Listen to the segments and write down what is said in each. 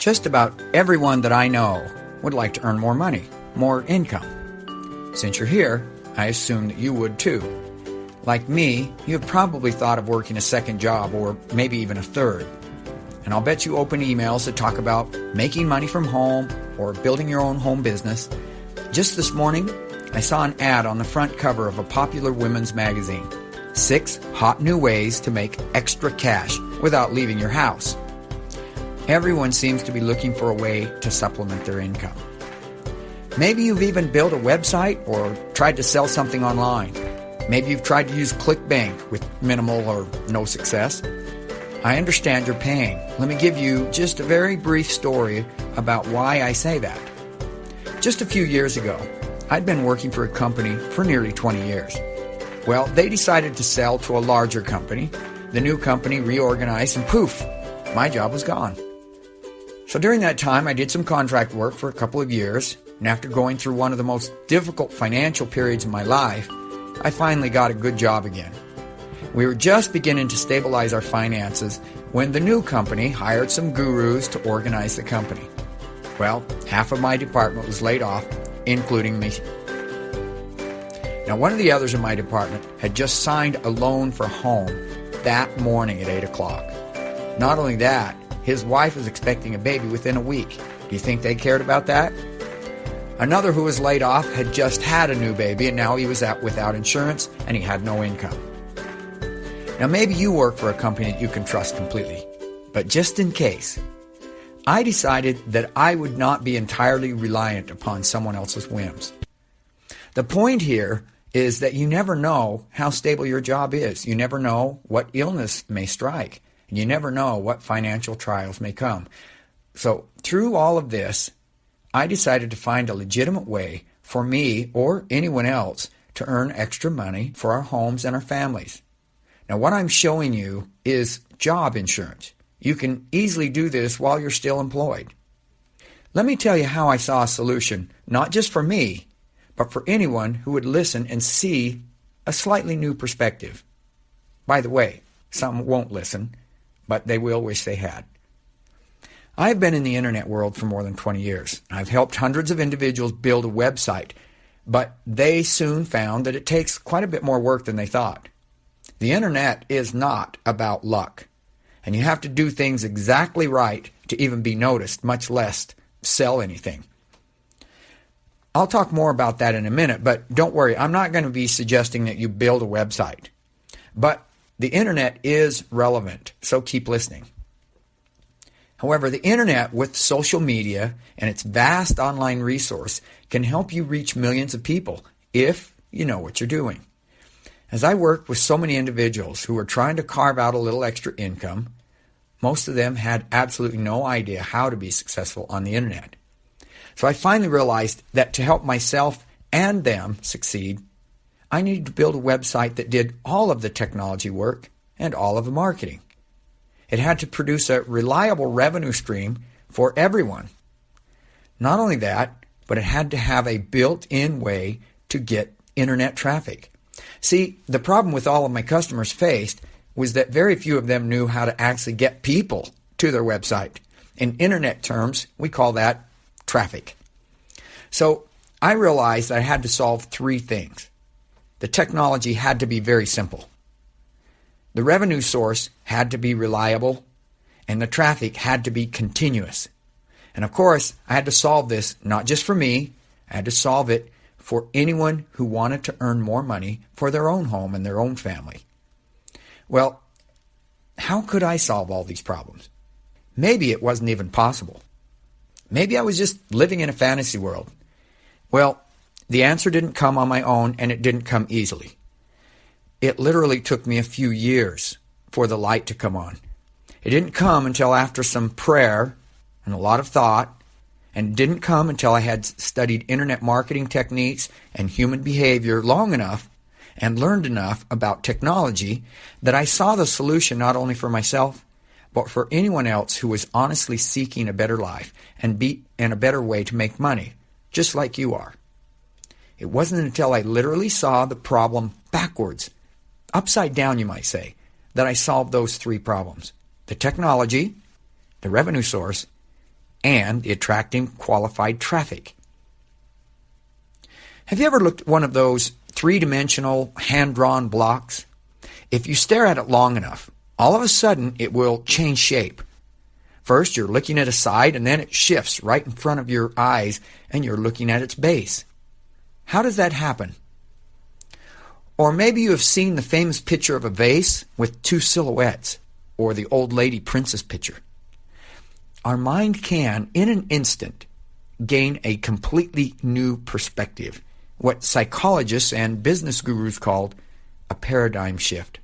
Just about everyone that I know would like to earn more money, more income. Since you're here, I assume that you would too. Like me, you have probably thought of working a second job or maybe even a third. And I'll bet you open emails that talk about making money from home or building your own home business. Just this morning, I saw an ad on the front cover of a popular women's magazine. 6 hot new ways to make extra cash without leaving your house. Everyone seems to be looking for a way to supplement their income. Maybe you've even built a website or tried to sell something online. Maybe you've tried to use ClickBank with minimal or no success. I understand your pain. Let me give you just a very brief story about why I say that. Just a few years ago, I'd been working for a company for nearly 20 years. Well, they decided to sell to a larger company. The new company reorganized and poof, my job was gone. So during that time, I did some contract work for a couple of years, and after going through one of the most difficult financial periods of my life, I finally got a good job again. We were just beginning to stabilize our finances when the new company hired some gurus to organize the company. Well, half of my department was laid off, including me. Now, one of the others in my department had just signed a loan for a home that morning at 8 o'clock. Not only that, his wife was expecting a baby within a week. Do you think they cared about that? Another who was laid off had just had a new baby, and now he was out without insurance, and he had no income. Now, maybe you work for a company that you can trust completely, but just in case, I decided that I would not be entirely reliant upon someone else's whims. The point here is that you never know how stable your job is. You never know what illness may strike. And you never know what financial trials may come. So through all of this, I decided to find a legitimate way for me or anyone else to earn extra money for our homes and our families. Now, what I'm showing you is job insurance. You can easily do this while you're still employed. Let me tell you how I saw a solution, not just for me, but for anyone who would listen and see a slightly new perspective. By the way, some won't listen, but they will wish they had. I've been in the internet world for more than 20 years. I've helped hundreds of individuals build a website, but they soon found that it takes quite a bit more work than they thought. The internet is not about luck, and you have to do things exactly right to even be noticed, much less sell anything. I'll talk more about that in a minute, but don't worry, I'm not going to be suggesting that you build a website. But the internet is relevant, so keep listening. However, the internet with social media and its vast online resource can help you reach millions of people if you know what you're doing. As I work with so many individuals who are trying to carve out a little extra income, most of them had absolutely no idea how to be successful on the internet. So I finally realized that to help myself and them succeed, I needed to build a website that did all of the technology work and all of the marketing. It had to produce a reliable revenue stream for everyone. Not only that, but it had to have a built-in way to get internet traffic. See, the problem with all of my customers faced was that very few of them knew how to actually get people to their website. In internet terms, we call that traffic. So I realized that I had to solve 3 things. The technology had to be very simple. The revenue source had to be reliable, and the traffic had to be continuous. And of course, I had to solve this not just for me, I had to solve it for anyone who wanted to earn more money for their own home and their own family. Well, how could I solve all these problems? Maybe it wasn't even possible. Maybe I was just living in a fantasy world. Well, the answer didn't come on my own, and it didn't come easily. It literally took me a few years for the light to come on. It didn't come until after some prayer and a lot of thought, and it didn't come until I had studied internet marketing techniques and human behavior long enough and learned enough about technology that I saw the solution not only for myself, but for anyone else who was honestly seeking a better life and a better way to make money, just like you are. It wasn't until I literally saw the problem backwards, upside down you might say, that I solved those 3 problems: the technology, the revenue source, and the attracting qualified traffic. Have you ever looked at one of those three-dimensional hand-drawn blocks? If you stare at it long enough, all of a sudden it will change shape. First, you're looking at a side, and then it shifts right in front of your eyes, and you're looking at its base. How does that happen? Or maybe you have seen the famous picture of a vase with two silhouettes, or the old lady princess picture. Our mind can, in an instant, gain a completely new perspective, what psychologists and business gurus called a paradigm shift.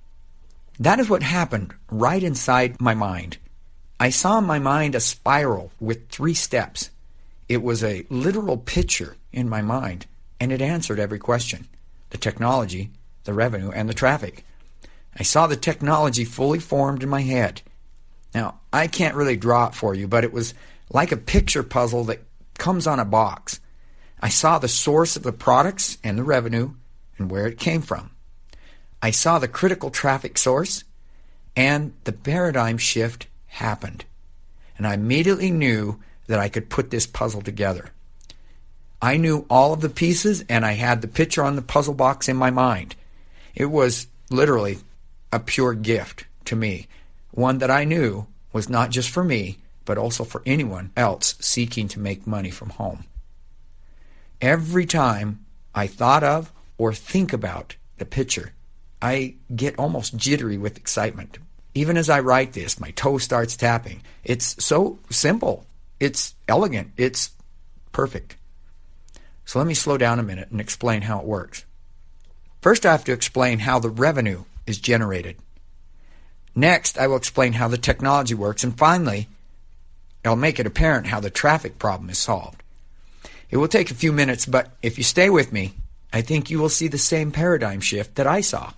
That is what happened right inside my mind. I saw in my mind a spiral with 3 steps. It was a literal picture in my mind, and it answered every question: the technology, the revenue, and the traffic. I saw the technology fully formed in my head. Now, I can't really draw it for you, but it was like a picture puzzle that comes on a box. I saw the source of the products and the revenue and where it came from. I saw the critical traffic source, and the paradigm shift happened. And I immediately knew that I could put this puzzle together. I knew all of the pieces, and I had the picture on the puzzle box in my mind. It was literally a pure gift to me, one that I knew was not just for me, but also for anyone else seeking to make money from home. Every time I thought of or think about the picture, I get almost jittery with excitement. Even as I write this, my toe starts tapping. It's so simple. It's elegant. It's perfect. So let me slow down a minute and explain how it works. First, I have to explain how the revenue is generated. Next, I will explain how the technology works. And finally, I'll make it apparent how the traffic problem is solved. It will take a few minutes, but if you stay with me, I think you will see the same paradigm shift that I saw.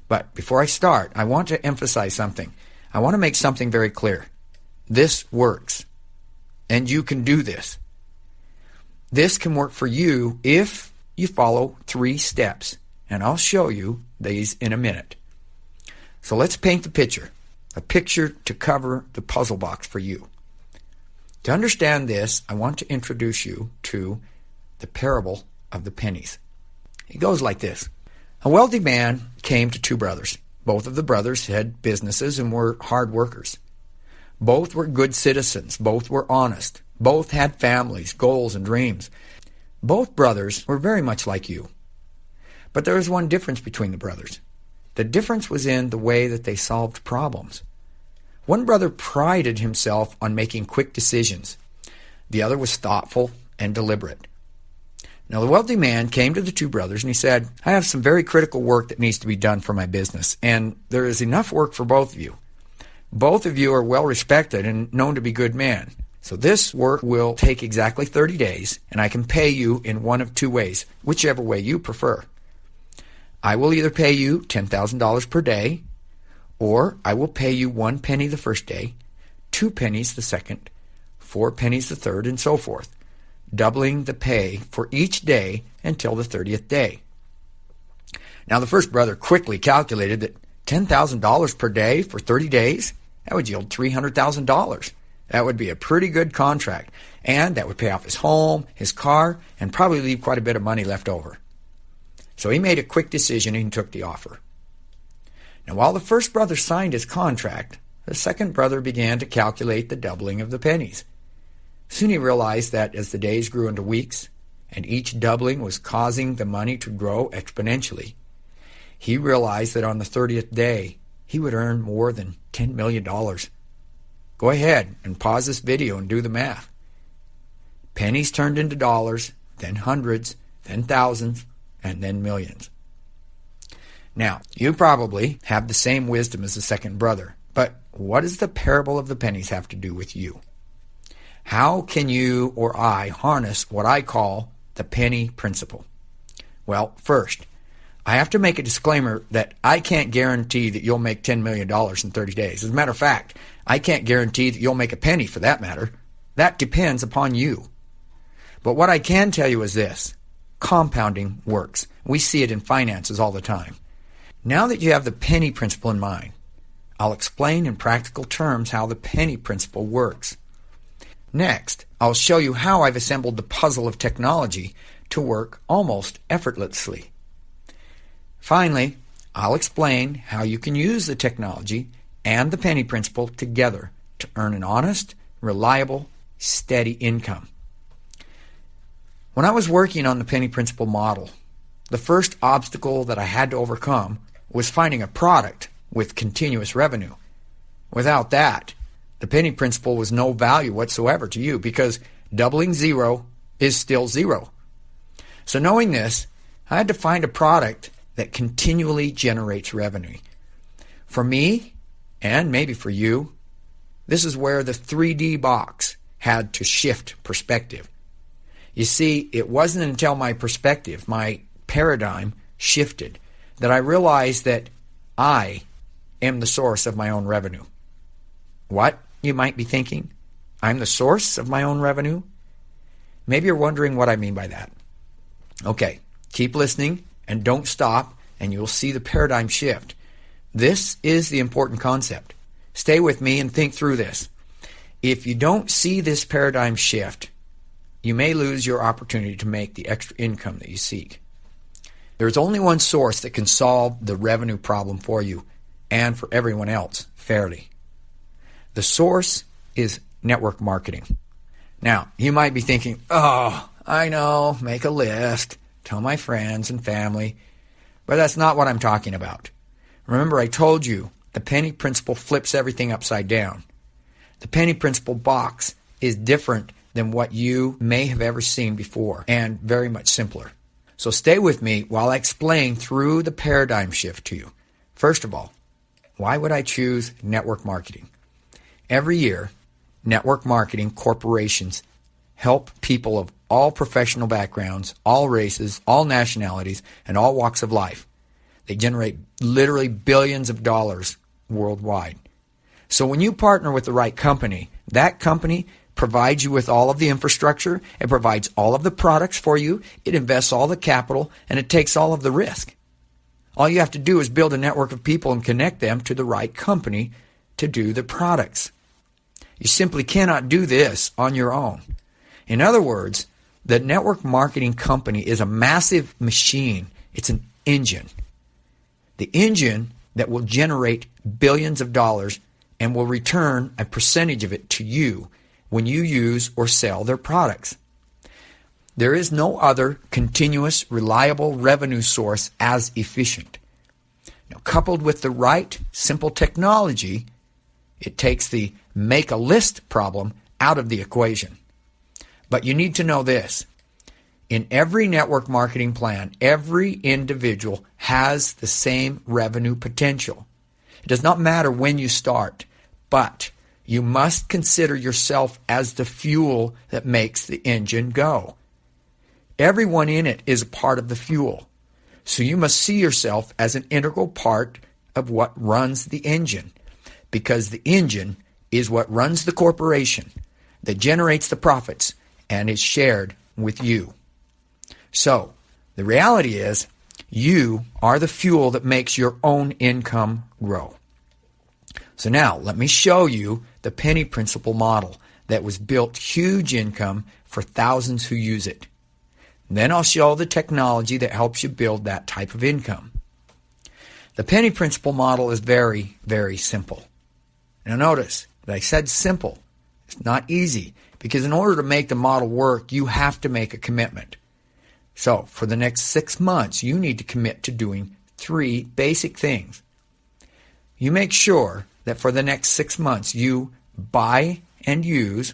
But before I start, I want to emphasize something. I want to make something very clear. This works, and you can do this. This can work for you if you follow 3 steps, and I'll show you these in a minute. So let's paint the picture, a picture to cover the puzzle box for you. To understand this, I want to introduce you to the parable of the pennies. It goes like this. A wealthy man came to 2 brothers. Both of the brothers had businesses and were hard workers. Both were good citizens. Both were honest. Both had families, goals, and dreams. Both brothers were very much like you. But there was one difference between the brothers. The difference was in the way that they solved problems. One brother prided himself on making quick decisions. The other was thoughtful and deliberate. Now, the wealthy man came to the 2 brothers and he said, I have some very critical work that needs to be done for my business, and there is enough work for both of you. Both of you are well respected and known to be good men. So this work will take exactly 30 days, and I can pay you in one of 2 ways, whichever way you prefer. I will either pay you $10,000 per day, or I will pay you 1 penny the first day, 2 pennies the second, 4 pennies the third, and so forth, doubling the pay for each day until the 30th day. Now, the first brother quickly calculated that $10,000 per day for 30 days, that would yield $300,000. That would be a pretty good contract, and that would pay off his home, his car, and probably leave quite a bit of money left over. So he made a quick decision and took the offer. Now, while the first brother signed his contract, the second brother began to calculate the doubling of the pennies. Soon he realized that as the days grew into weeks, and each doubling was causing the money to grow exponentially, he realized that on the 30th day, he would earn more than $10 million. Go ahead and pause this video and do the math. Pennies turned into dollars, then hundreds, then thousands, and then millions. Now, you probably have the same wisdom as the second brother, but what does the parable of the pennies have to do with you? How can you or I harness what I call the penny principle? Well, first, I have to make a disclaimer that I can't guarantee that you'll make $10 million in 30 days. As a matter of fact, I can't guarantee that you'll make a penny for that matter. That depends upon you. But what I can tell you is this. Compounding works. We see it in finances all the time. Now that you have the penny principle in mind, I'll explain in practical terms how the penny principle works. Next, I'll show you how I've assembled the puzzle of technology to work almost effortlessly. Finally, I'll explain how you can use the technology and the penny principle together to earn an honest, reliable, steady income. When I was working on the penny principle model, the first obstacle that I had to overcome was finding a product with continuous revenue. Without that, the penny principle was no value whatsoever to you because doubling zero is still zero. So knowing this, I had to find a product that continually generates revenue. For me, and maybe for you, this is where the 3D box had to shift perspective. You see, it wasn't until my perspective, my paradigm shifted, that I realized that I am the source of my own revenue. What, you might be thinking? I'm the source of my own revenue? Maybe you're wondering what I mean by that. Okay, keep listening and don't stop, and you'll see the paradigm shift. This is the important concept. Stay with me and think through this. If you don't see this paradigm shift, you may lose your opportunity to make the extra income that you seek. There's only one source that can solve the revenue problem for you and for everyone else fairly. The source is network marketing. Now, you might be thinking, oh, I know, make a list, tell my friends and family, but that's not what I'm talking about. Remember, I told you the penny principle flips everything upside down. The penny principle box is different than what you may have ever seen before and very much simpler. So stay with me while I explain through the paradigm shift to you. First of all, why would I choose network marketing? Every year, network marketing corporations help people of all professional backgrounds, all races, all nationalities, and all walks of life. They generate literally billions of dollars worldwide. So when you partner with the right company, that company provides you with all of the infrastructure, it provides all of the products for you, it invests all the capital, and it takes all of the risk. All you have to do is build a network of people and connect them to the right company to do the products. You simply cannot do this on your own. In other words, the network marketing company is a massive machine. It's an engine. The engine that will generate billions of dollars and will return a percentage of it to you when you use or sell their products. There is no other continuous, reliable revenue source as efficient. Now, coupled with the right, simple technology, it takes the make a list problem out of the equation. But you need to know this. In every network marketing plan, every individual has the same revenue potential. It does not matter when you start, but you must consider yourself as the fuel that makes the engine go. Everyone in it is a part of the fuel. So you must see yourself as an integral part of what runs the engine, because the engine is what runs the corporation that generates the profits and is shared with you. So the reality is you are the fuel that makes your own income grow. So now let me show you the penny principle model that was built huge income for thousands who use it. Then I'll show the technology that helps you build that type of income. The penny principle model is very, very simple. Now notice that I said simple. It's not easy because in order to make the model work, you have to make a commitment. So for the next 6 months, you need to commit to doing 3 basic things. You make sure that for the next 6 months you buy and use,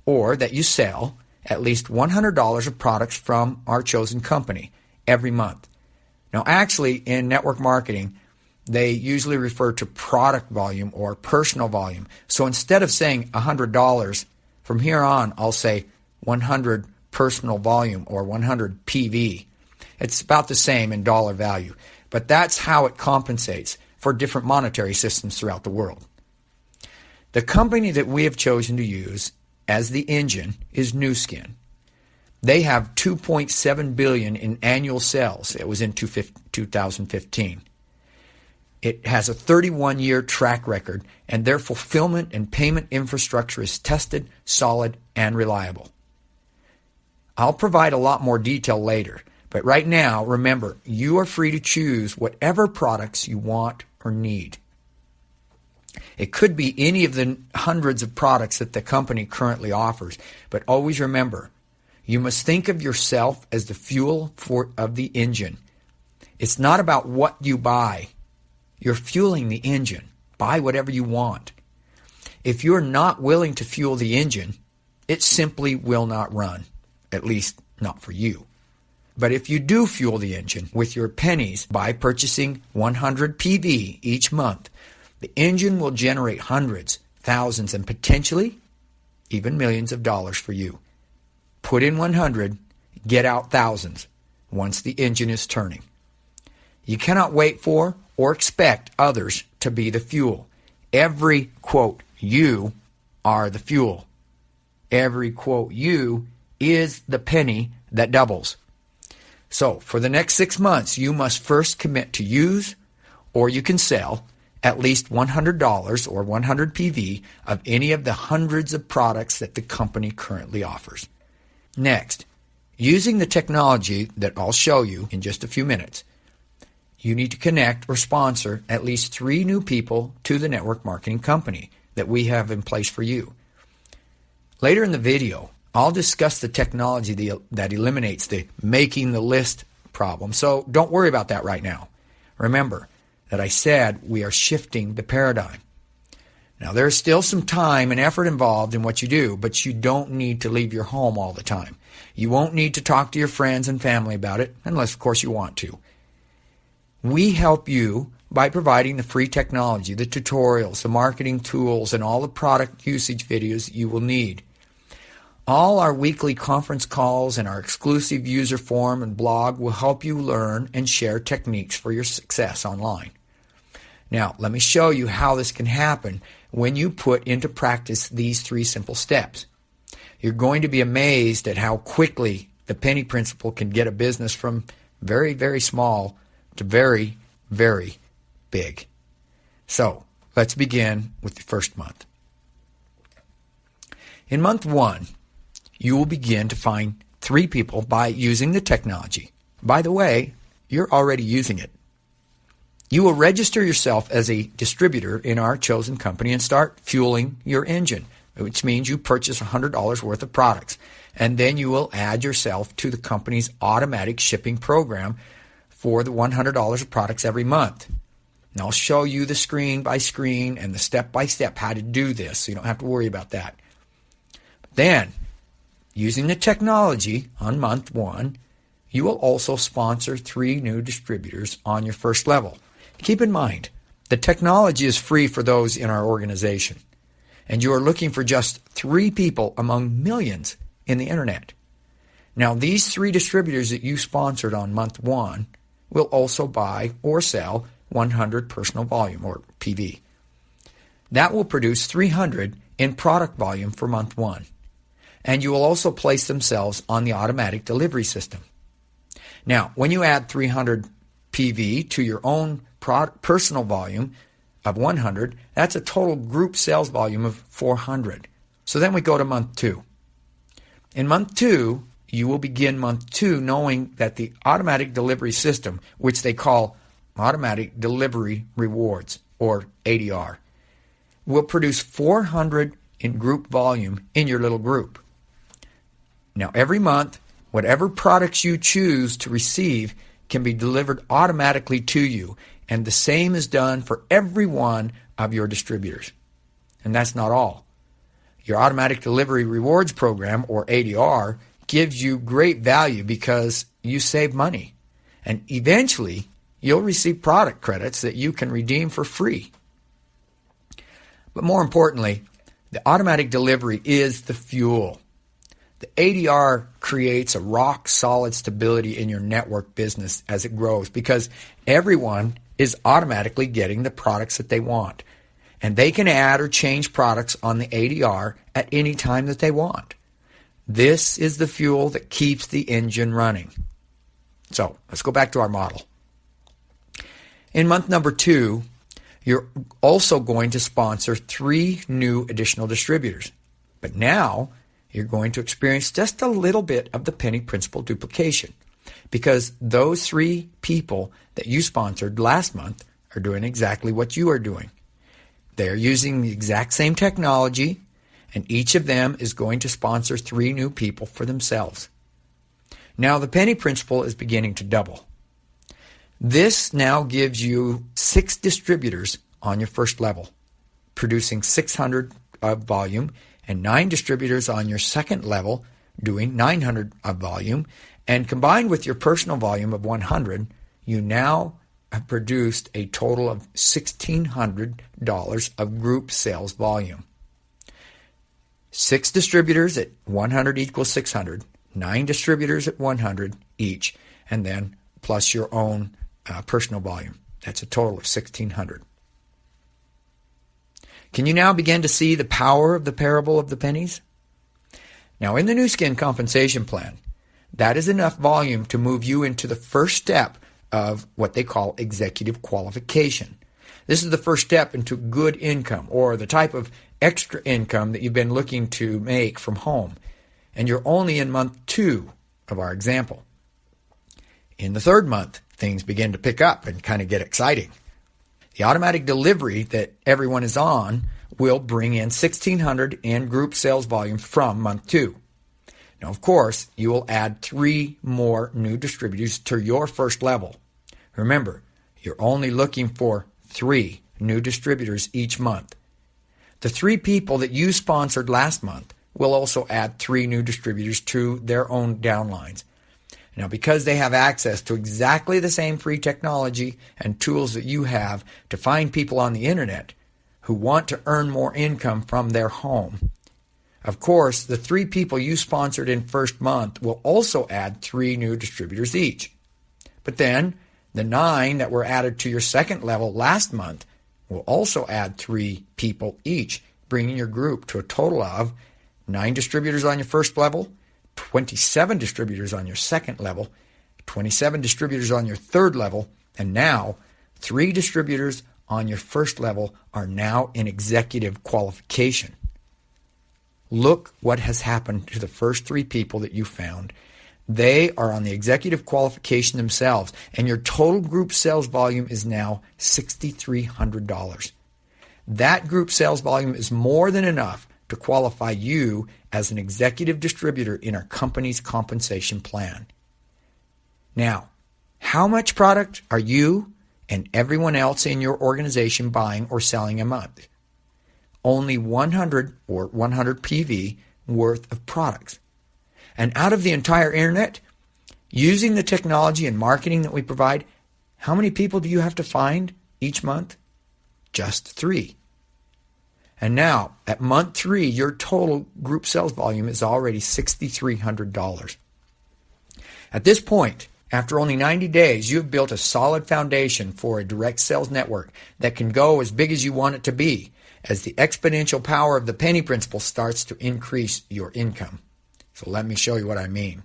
or that you sell, at least $100 of products from our chosen company every month. Now actually in network marketing, they usually refer to product volume or personal volume. So instead of saying $100, from here on I'll say 100 personal volume or 100 PV. It's about the same in dollar value, but that's how it compensates for different monetary systems throughout the world. The company that we have chosen to use as the engine is Nu Skin. They have $2.7 billion in annual sales. It was in 2015. It has a 31-year track record, and their fulfillment and payment infrastructure is tested, solid, and reliable. I'll provide a lot more detail later, but right now, remember, you are free to choose whatever products you want or need. It could be any of the hundreds of products that the company currently offers, but always remember, you must think of yourself as the fuel of the engine. It's not about what you buy. You're fueling the engine. Buy whatever you want. If you're not willing to fuel the engine, it simply will not run, at least not for you. But if you do fuel the engine with your pennies by purchasing 100 PV each month, the engine will generate hundreds, thousands, and potentially even millions of dollars for you. Put in 100, get out thousands once the engine is turning. You cannot wait for or expect others to be the fuel. Every quote, you are the fuel. Every quote, you is the penny that doubles. So for the next 6 months, you must first commit to use, or you can sell, at least $100 or 100 PV of any of the hundreds of products that the company currently offers. Next, using the technology that I'll show you in just a few minutes, you need to connect or sponsor at least 3 new people to the network marketing company that we have in place for you. Later in the video, I'll discuss the technology that eliminates the making the list problem, so don't worry about that right now. Remember that I said we are shifting the paradigm. Now, there's still some time and effort involved in what you do, but you don't need to leave your home all the time. You won't need to talk to your friends and family about it, unless, of course, you want to. We help you by providing the free technology, the tutorials, the marketing tools, and all the product usage videos you will need. All our weekly conference calls and our exclusive user forum and blog will help you learn and share techniques for your success online. Now, let me show you how this can happen when you put into practice these 3 simple steps. You're going to be amazed at how quickly the penny principle can get a business from very, very small to very, very big. So, let's begin with the first month. In month 1, you will begin to find 3 people by using the technology. By the way, you're already using it. You will register yourself as a distributor in our chosen company and start fueling your engine, which means you purchase $100 worth of products. And then you will add yourself to the company's automatic shipping program for the $100 of products every month. And I'll show you the screen by screen and the step-by-step how to do this, so you don't have to worry about that. But then, using the technology on month 1, you will also sponsor 3 new distributors on your first level. Keep in mind, the technology is free for those in our organization, and you are looking for just 3 people among millions in the internet. Now, these 3 distributors that you sponsored on month 1 will also buy or sell 100 personal volume, or PV. That will produce 300 in product volume for month 1. And you will also place themselves on the automatic delivery system. Now, when you add 300 PV to your own personal volume of 100, that's a total group sales volume of 400. So then we go to month 2. In month 2, you will begin month 2 knowing that the automatic delivery system, which they call Automatic Delivery Rewards, or ADR, will produce 400 in group volume in your little group. Now, every month, whatever products you choose to receive can be delivered automatically to you, and the same is done for every one of your distributors. And that's not all. Your Automatic Delivery Rewards program, or ADR, gives you great value because you save money. And eventually, you'll receive product credits that you can redeem for free. But more importantly, the automatic delivery is the fuel. The ADR creates a rock-solid stability in your network business as it grows because everyone is automatically getting the products that they want. And they can add or change products on the ADR at any time that they want. This is the fuel that keeps the engine running. So let's go back to our model. In month number 2, You're also going to sponsor 3 new additional distributors. But now you're going to experience just a little bit of the penny principal duplication, because those 3 people that you sponsored last month are doing exactly what you are doing. They're using the exact same technology, and each of them is going to sponsor 3 new people for themselves. Now the penny principal is beginning to double. This now gives you 6 distributors on your first level, producing 600 of volume, and 9 distributors on your second level, doing 900 of volume, and combined with your personal volume of 100, you now have produced a total of $1,600 of group sales volume. 6 distributors at 100 equals 600, 9 distributors at 100 each, and then plus your own personal volume. That's a total of 1,600. Can you now begin to see the power of the parable of the pennies? Now, in the Nu Skin compensation plan, that is enough volume to move you into the first step of what they call executive qualification. This is the first step into good income, or the type of extra income that you've been looking to make from home. And you're only in month 2 of our example. In the 3rd month, things begin to pick up and kind of get exciting. The automatic delivery that everyone is on will bring in $1,600 in group sales volume from month 2. Now, of course, you will add 3 more new distributors to your first level. Remember, you're only looking for 3 new distributors each month. The 3 people that you sponsored last month will also add 3 new distributors to their own downlines. Now, because they have access to exactly the same free technology and tools that you have to find people on the internet who want to earn more income from their home, of course, the 3 people you sponsored in first month will also add 3 new distributors each. But then, the 9 that were added to your second level last month will also add 3 people each, bringing your group to a total of 9 distributors on your first level, 27 distributors on your second level, 27 distributors on your third level, and now 3 distributors on your first level are now in executive qualification. Look what has happened to the first 3 people that you found. They are on the executive qualification themselves, and your total group sales volume is now $6,300. That group sales volume is more than enough to qualify you as an executive distributor in our company's compensation plan. Now, how much product are you and everyone else in your organization buying or selling a month? Only 100 or 100 PV worth of products. And out of the entire internet, using the technology and marketing that we provide, how many people do you have to find each month? Just 3. And now, at month 3, your total group sales volume is already $6,300. At this point, after only 90 days, you have built a solid foundation for a direct sales network that can go as big as you want it to be as the exponential power of the penny principle starts to increase your income. So let me show you what I mean.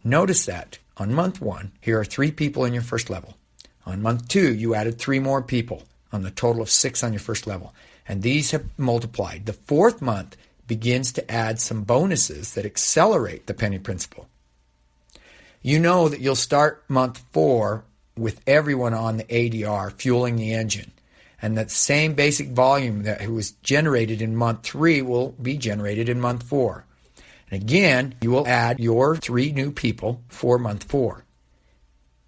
Notice that on month 1, here are 3 people in your first level. On month 2, you added 3 more people on the total of 6 on your first level. And these have multiplied. The 4th month begins to add some bonuses that accelerate the penny principle. You know that you'll start month 4 with everyone on the ADR fueling the engine. And that same basic volume that was generated in month 3 will be generated in month 4. And again, you will add your 3 new people for month 4.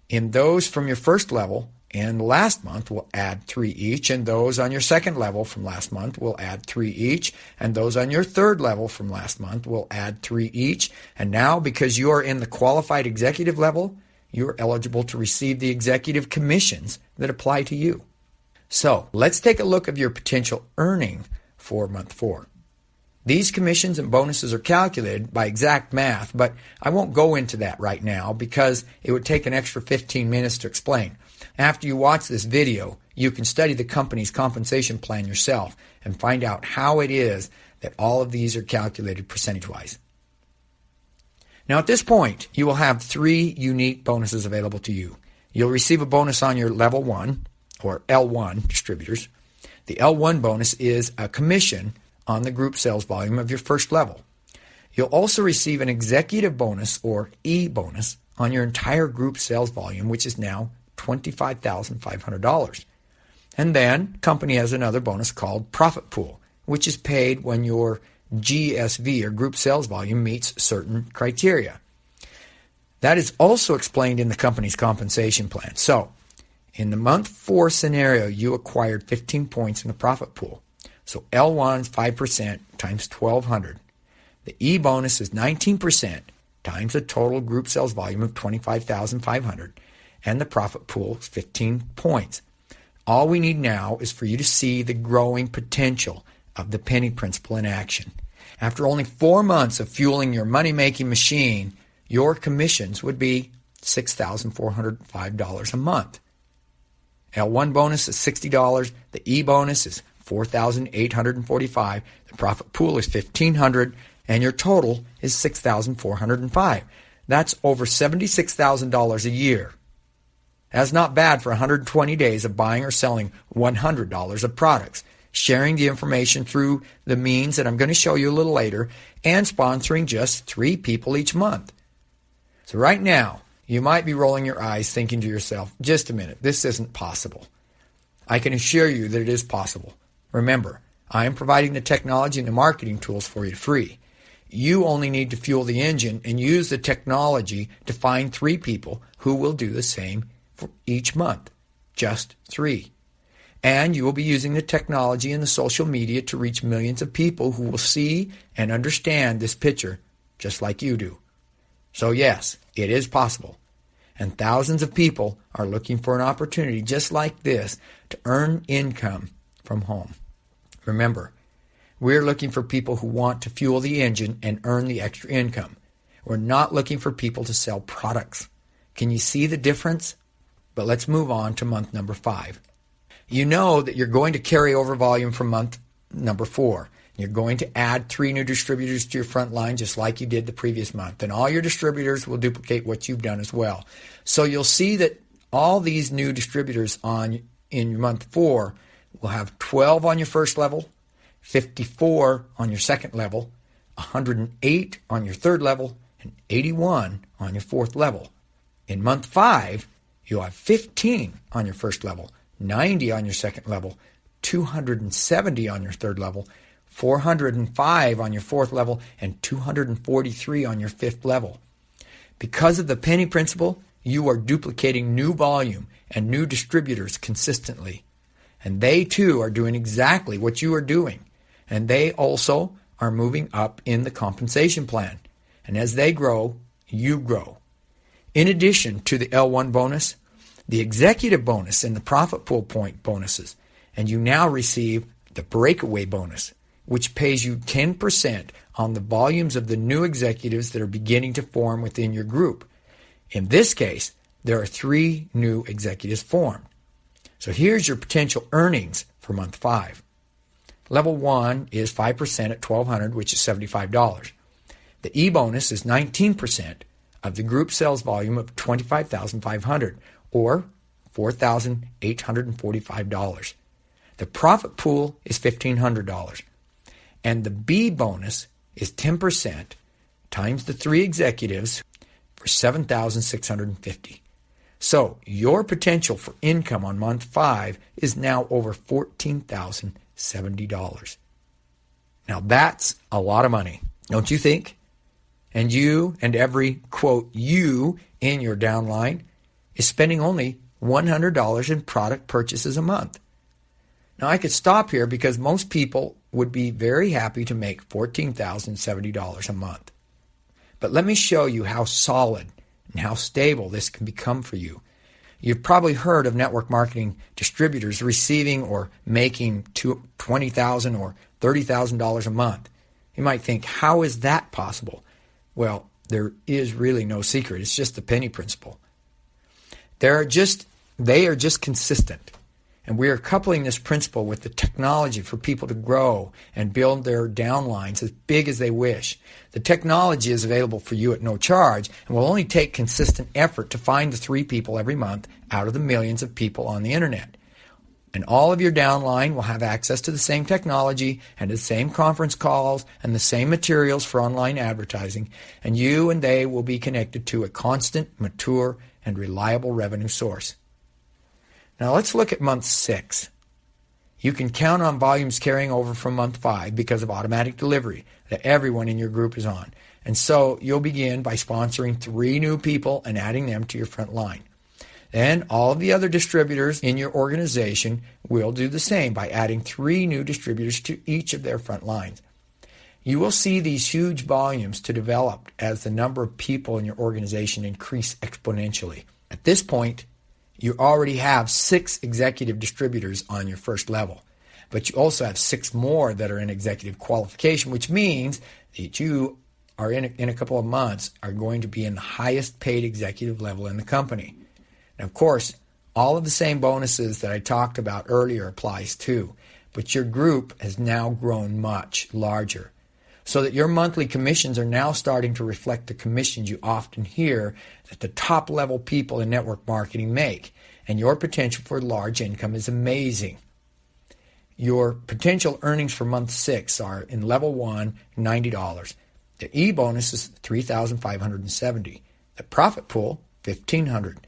In those from your first level, and last month will add 3 each, and those on your second level from last month will add 3 each, and those on your third level from last month will add 3 each. And now, because you are in the qualified executive level, you are eligible to receive the executive commissions that apply to you. So let's take a look at your potential earning for month 4. These commissions and bonuses are calculated by exact math, but I won't go into that right now because it would take an extra 15 minutes to explain. After you watch this video, you can study the company's compensation plan yourself and find out how it is that all of these are calculated percentage-wise. Now at this point, you will have 3 unique bonuses available to you. You'll receive a bonus on your level 1, or L1 distributors. The L1 bonus is a commission on the group sales volume of your first level. You'll also receive an executive bonus, or E bonus, on your entire group sales volume, which is now $25,500. And then, company has another bonus called Profit Pool, which is paid when your GSV, or group sales volume, meets certain criteria. That is also explained in the company's compensation plan. So, in the month 4 scenario, you acquired 15 points in the profit pool. So L1 is 5% times 1,200. The E bonus is 19% times the total group sales volume of 25,500. And the profit pool is 15 points. All we need now is for you to see the growing potential of the penny principle in action. After only 4 months of fueling your money-making machine, your commissions would be $6,405 a month. L1 bonus is $60. The E bonus is $4,845. The profit pool is $1,500, and your total is $6,405. That's over $76,000 a year. That's not bad for 120 days of buying or selling $100 of products, sharing the information through the means that I'm going to show you a little later, and sponsoring just 3 people each month. So right now, you might be rolling your eyes thinking to yourself, just a minute, this isn't possible. I can assure you that it is possible. Remember, I am providing the technology and the marketing tools for you free. You only need to fuel the engine and use the technology to find 3 people who will do the same for each month. Just 3. And you will be using the technology and the social media to reach millions of people who will see and understand this picture just like you do. So yes, it is possible. And thousands of people are looking for an opportunity just like this to earn income from home. Remember, we're looking for people who want to fuel the engine and earn the extra income. We're not looking for people to sell products. Can you see the difference? But let's move on to month number 5. You know that you're going to carry over volume from month number 4. You're going to add 3 new distributors to your front line just like you did the previous month. And all your distributors will duplicate what you've done as well. So you'll see that all these new distributors in month 4 will have 12 on your first level, 54 on your second level, 108 on your third level, and 81 on your fourth level. In month 5, you'll have 15 on your first level, 90 on your second level, 270 on your third level, 405 on your fourth level, and 243 on your fifth level. Because of the penny principle, you are duplicating new volume and new distributors consistently. And they too are doing exactly what you are doing. And they also are moving up in the compensation plan. And as they grow, you grow. In addition to the L1 bonus, the executive bonus and the profit pool point bonuses, and you now receive the breakaway bonus, which pays you 10% on the volumes of the new executives that are beginning to form within your group. In this case, there are 3 new executives formed. So here's your potential earnings for month 5. Level 1 is 5% at $1,200, which is $75. The E bonus is 19% of the group sales volume of $25,500, or $4,845. The profit pool is $1,500. And the B bonus is 10% times the 3 executives for $7,650. So your potential for income on month 5 is now over $14,070. Now that's a lot of money, don't you think? And you and every, quote, you in your downline is spending only $100 in product purchases a month. Now I could stop here because most people would be very happy to make $14,070 a month. But let me show you how solid and how stable this can become for you. You've probably heard of network marketing distributors receiving or making $20,000 or $30,000 a month. You might think, how is that possible? Well, there is really no secret. It's just the penny principle. They are just consistent. And we are coupling this principle with the technology for people to grow and build their downlines as big as they wish. The technology is available for you at no charge and will only take consistent effort to find the 3 people every month out of the millions of people on the internet. And all of your downline will have access to the same technology and the same conference calls and the same materials for online advertising. And you and they will be connected to a constant, mature, and reliable revenue source. Now let's look at month 6. You can count on volumes carrying over from month 5 because of automatic delivery that everyone in your group is on. And so you'll begin by sponsoring 3 new people and adding them to your front line. Then all of the other distributors in your organization will do the same by adding 3 new distributors to each of their front lines. You will see these huge volumes to develop as the number of people in your organization increase exponentially. At this point, you already have 6 executive distributors on your first level, but you also have 6 more that are in executive qualification, which means that you are in a couple of months are going to be in the highest paid executive level in the company. And of course, all of the same bonuses that I talked about earlier applies too, but your group has now grown much larger, so that your monthly commissions are now starting to reflect the commissions you often hear that the top level people in network marketing make, and your potential for large income is amazing. Your potential earnings for month 6 are in level 1, $90. The E bonus is $3,570. The profit pool, $1,500.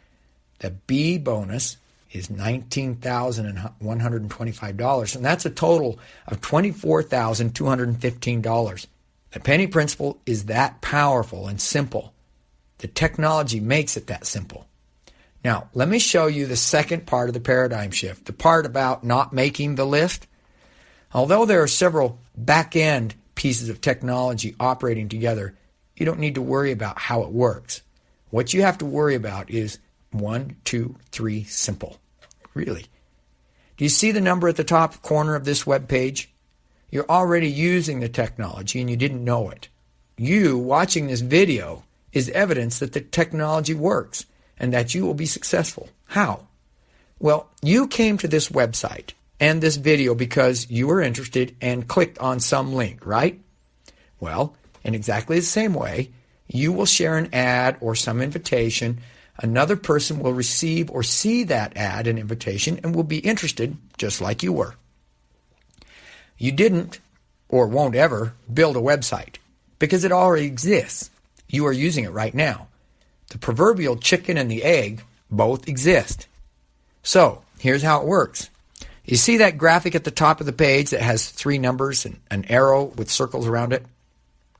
The B bonus is $19,125, and that's a total of $24,215. The penny principle is that powerful and simple. The technology makes it that simple. Now, let me show you the second part of the paradigm shift, the part about not making the list. Although there are several back-end pieces of technology operating together, you don't need to worry about how it works. What you have to worry about is 1, 2, 3, simple. Really. Do you see the number at the top corner of this web page? You're already using the technology and you didn't know it. You watching this video is evidence that the technology works and that you will be successful. How? Well, you came to this website and this video because you were interested and clicked on some link, right? Well, in exactly the same way, you will share an ad or some invitation. Another person will receive or see that ad and invitation and will be interested just like you were. You didn't or won't ever build a website because it already exists. You are using it right now. The proverbial chicken and the egg both exist. So here's how it works. You see that graphic at the top of the page that has 3 numbers and an arrow with circles around it?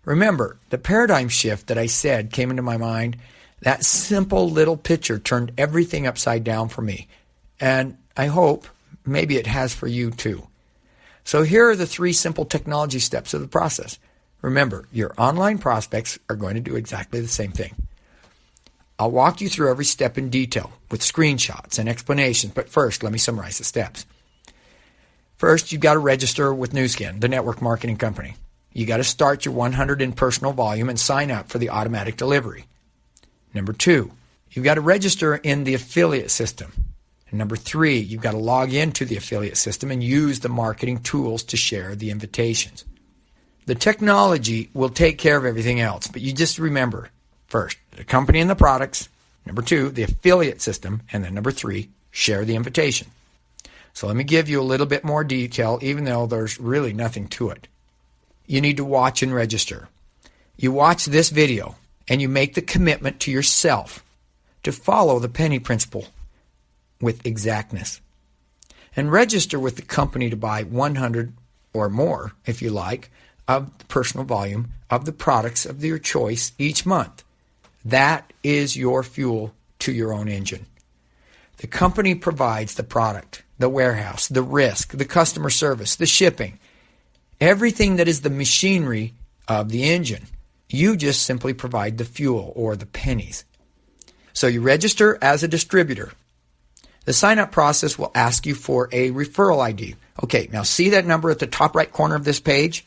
Remember, the paradigm shift that I said came into my mind. That simple little picture turned everything upside down for me. And I hope maybe it has for you too. So here are the 3 simple technology steps of the process. Remember, your online prospects are going to do exactly the same thing. I'll walk you through every step in detail with screenshots and explanations, but first, let me summarize the steps. First, you've got to register with Nu Skin, the network marketing company. You got to start your 100 in personal volume and sign up for the automatic delivery. Number 2, you've got to register in the affiliate system. And number 3, you've got to log into the affiliate system and use the marketing tools to share the invitations. The technology will take care of everything else, but you just remember, first, the company and the products. Number 2, the affiliate system. And then number 3, share the invitation. So let me give you a little bit more detail, even though there's really nothing to it. You need to watch and register. You watch this video and you make the commitment to yourself to follow the penny principle with exactness. And register with the company to buy 100 or more, if you like, of the personal volume of the products of your choice each month. That is your fuel to your own engine. The company provides the product, the warehouse, the risk, the customer service, the shipping, everything that is the machinery of the engine. You just simply provide the fuel or the pennies. So you register as a distributor. The sign-up process will ask you for a referral ID. Okay, now see that number at the top right corner of this page?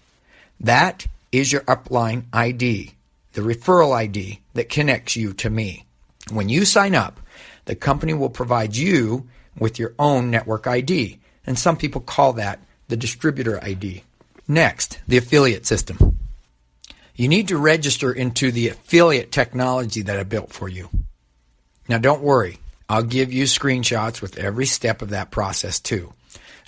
That is your upline ID, the referral ID that connects you to me. When you sign up, the company will provide you with your own network ID, and some people call that the distributor ID. Next, the affiliate system. You need to register into the affiliate technology that I built for you. Now don't worry, I'll give you screenshots with every step of that process too.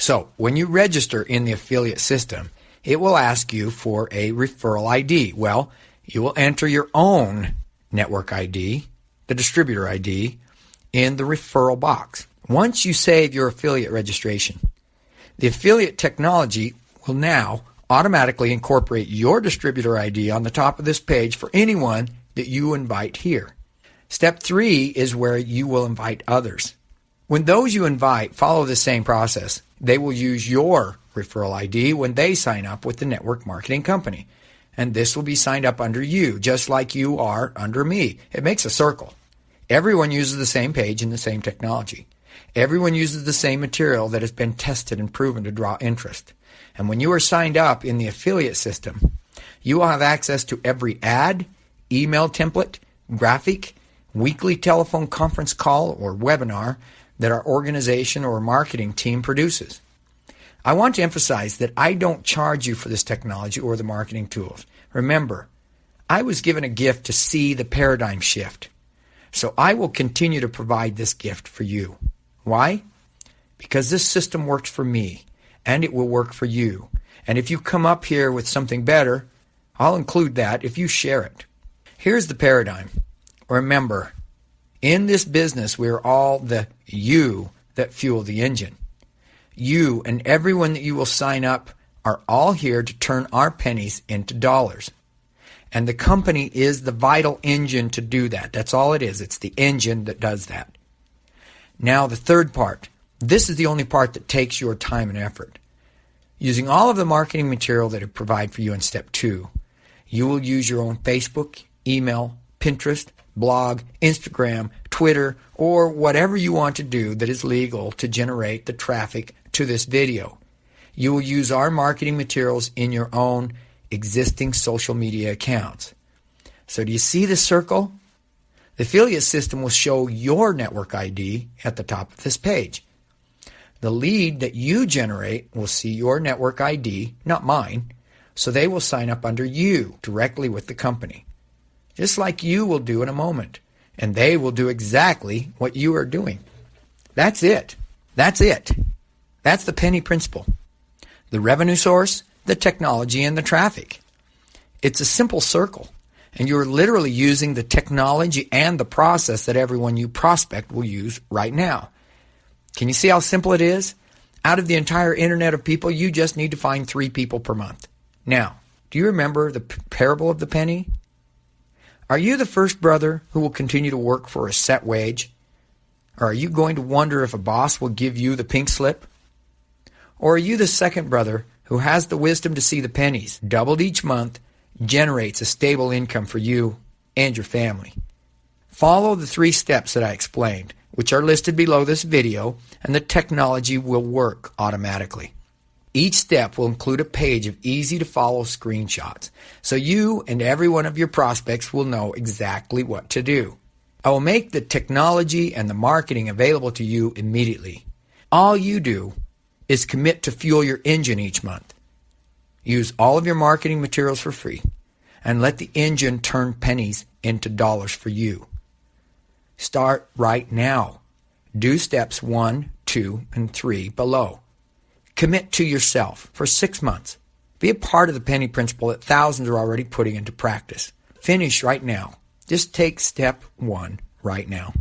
So when you register in the affiliate system, it will ask you for a referral ID. Well, you will enter your own network ID, the distributor ID, in the referral box. Once you save your affiliate registration, the affiliate technology will now automatically incorporate your distributor ID on the top of this page for anyone that you invite here. Step 3 is where you will invite others. When those you invite follow the same process, they will use your referral ID when they sign up with the network marketing company. And this will be signed up under you, just like you are under me. It makes a circle. Everyone uses the same page and the same technology. Everyone uses the same material that has been tested and proven to draw interest. And when you are signed up in the affiliate system, you will have access to every ad, email template, graphic, weekly telephone conference call or webinar that our organization or marketing team produces. I want to emphasize that I don't charge you for this technology or the marketing tools. Remember, I was given a gift to see the paradigm shift. So I will continue to provide this gift for you. Why? Because this system works for me, and it will work for you. And if you come up here with something better, I'll include that if you share it. Here's the paradigm. Remember, in this business, we're all the you that fuel the engine. You and everyone that you will sign up are all here to turn our pennies into dollars. And the company is the vital engine to do that. That's all it is. It's the engine that does that. Now, the third part. This is the only part that takes your time and effort. Using all of the marketing material that I provide for you in step 2, you will use your own Facebook, email, Pinterest, blog, Instagram, Twitter, or whatever you want to do that is legal to generate the traffic to this video. You will use our marketing materials in your own existing social media accounts. So do you see the circle? The affiliate system will show your network ID at the top of this page. The lead that you generate will see your network ID, not mine, so they will sign up under you directly with the company, just like you will do in a moment, and they will do exactly what you are doing. That's it. That's it. That's the penny principle. The revenue source, the technology, and the traffic. It's a simple circle, and you're literally using the technology and the process that everyone you prospect will use right now. Can you see how simple it is? Out of the entire internet of people, you just need to find 3 people per month. Now, do you remember the parable of the penny? Are you the first brother who will continue to work for a set wage? Or are you going to wonder if a boss will give you the pink slip? Or are you the second brother who has the wisdom to see the pennies doubled each month, generates a stable income for you and your family? Follow the 3 steps that I explained, which are listed below this video, and the technology will work automatically. Each step will include a page of easy-to-follow screenshots, so you and every one of your prospects will know exactly what to do. I will make the technology and the marketing available to you immediately. All you do is commit to fuel your engine each month. Use all of your marketing materials for free, and let the engine turn pennies into dollars for you. Start right now. Do steps 1, 2, and 3 below. Commit to yourself for 6 months. Be a part of the penny principle that thousands are already putting into practice. Finish right now. Just take step 1 right now.